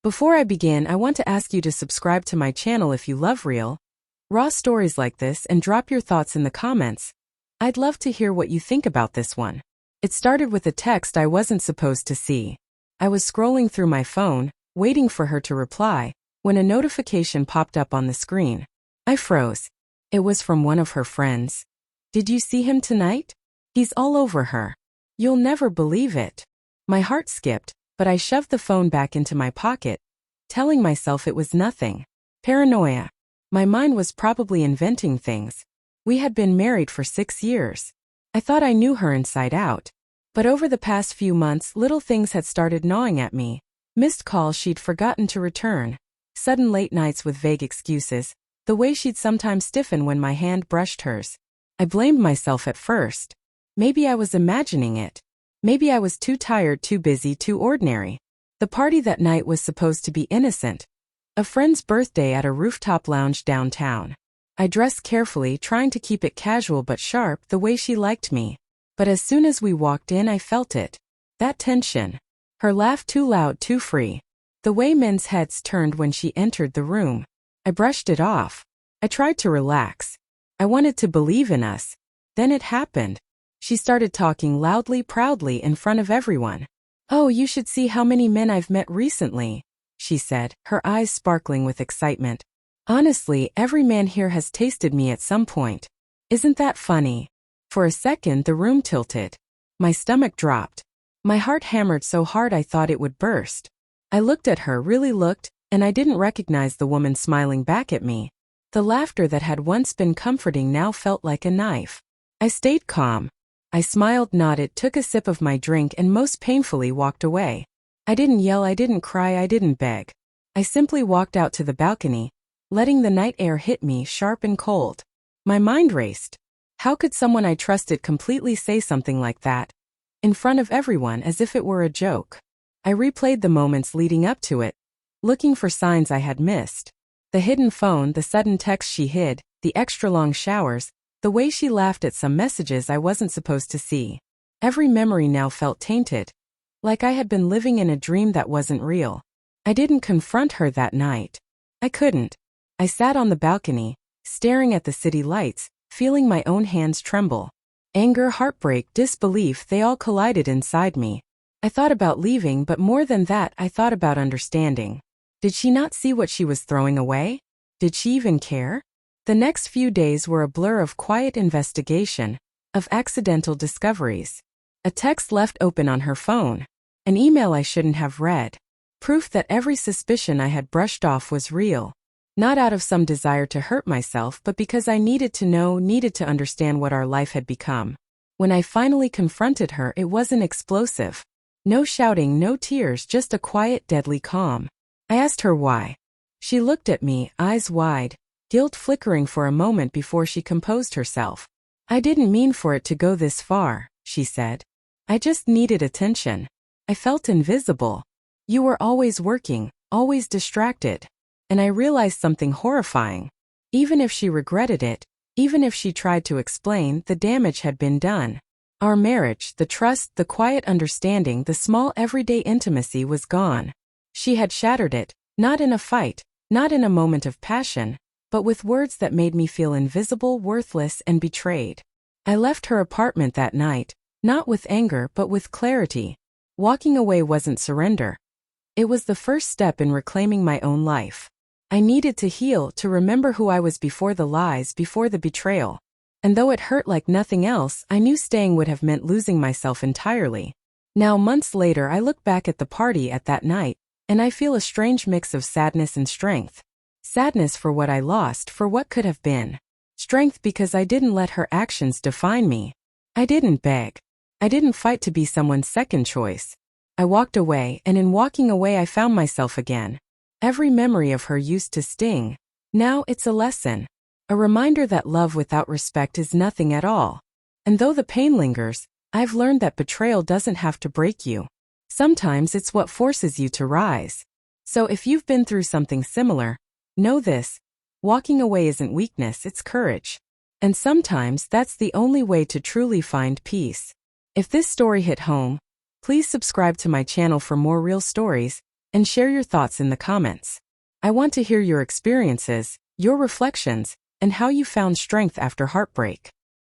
Before I begin, I want to ask you to subscribe to my channel if you love real, raw stories like this and drop your thoughts in the comments. I'd love to hear what you think about this one. It started with a text I wasn't supposed to see. I was scrolling through my phone, waiting for her to reply, when a notification popped up on the screen. I froze. It was from one of her friends. "Did you see him tonight? He's all over her. You'll never believe it." My heart skipped, but I shoved the phone back into my pocket, telling myself it was nothing. Paranoia. My mind was probably inventing things. We had been married for 6 years. I thought I knew her inside out. But over the past few months, little things had started gnawing at me. Missed calls she'd forgotten to return. Sudden late nights with vague excuses. The way she'd sometimes stiffen when my hand brushed hers. I blamed myself at first. Maybe I was imagining it. Maybe I was too tired, too busy, too ordinary. The party that night was supposed to be innocent. A friend's birthday at a rooftop lounge downtown. I dressed carefully, trying to keep it casual but sharp, the way she liked me. But as soon as we walked in, I felt it. That tension. Her laugh, too loud, too free. The way men's heads turned when she entered the room. I brushed it off. I tried to relax. I wanted to believe in us. Then it happened. She started talking loudly, proudly in front of everyone. "Oh, you should see how many men I've met recently," she said, her eyes sparkling with excitement. "Honestly, every man here has tasted me at some point. Isn't that funny?" For a second, the room tilted. My stomach dropped. My heart hammered so hard I thought it would burst. I looked at her, really looked, and I didn't recognize the woman smiling back at me. The laughter that had once been comforting now felt like a knife. I stayed calm. I smiled, nodded, took a sip of my drink, and most painfully walked away. I didn't yell, I didn't cry, I didn't beg. I simply walked out to the balcony, letting the night air hit me sharp and cold. My mind raced. How could someone I trusted completely say something like that? In front of everyone, as if it were a joke. I replayed the moments leading up to it, looking for signs I had missed. The hidden phone, the sudden text she hid, the extra-long showers, the way she laughed at some messages I wasn't supposed to see. Every memory now felt tainted, like I had been living in a dream that wasn't real. I didn't confront her that night. I couldn't. I sat on the balcony, staring at the city lights, feeling my own hands tremble. Anger, heartbreak, disbelief, they all collided inside me. I thought about leaving, but more than that, I thought about understanding. Did she not see what she was throwing away? Did she even care? The next few days were a blur of quiet investigation, of accidental discoveries. A text left open on her phone. An email I shouldn't have read. Proof that every suspicion I had brushed off was real. Not out of some desire to hurt myself, but because I needed to know, needed to understand what our life had become. When I finally confronted her, it wasn't explosive. No shouting, no tears, just a quiet, deadly calm. I asked her why. She looked at me, eyes wide, guilt flickering for a moment before she composed herself. "I didn't mean for it to go this far," she said. "I just needed attention. I felt invisible. You were always working, always distracted." And I realized something horrifying. Even if she regretted it, even if she tried to explain, the damage had been done. Our marriage, the trust, the quiet understanding, the small everyday intimacy was gone. She had shattered it, not in a fight, not in a moment of passion, but with words that made me feel invisible, worthless, and betrayed. I left her apartment that night, not with anger but with clarity. Walking away wasn't surrender. It was the first step in reclaiming my own life. I needed to heal, to remember who I was before the lies, before the betrayal. And though it hurt like nothing else, I knew staying would have meant losing myself entirely. Now, months later, I look back at the party at that night, and I feel a strange mix of sadness and strength. Sadness for what I lost, for what could have been. Strength because I didn't let her actions define me. I didn't beg. I didn't fight to be someone's second choice. I walked away, and in walking away I found myself again. Every memory of her used to sting. Now it's a lesson. A reminder that love without respect is nothing at all. And though the pain lingers, I've learned that betrayal doesn't have to break you. Sometimes it's what forces you to rise. So if you've been through something similar, know this: walking away isn't weakness, it's courage. And sometimes that's the only way to truly find peace. If this story hit home, please subscribe to my channel for more real stories, and share your thoughts in the comments. I want to hear your experiences, your reflections, and how you found strength after heartbreak.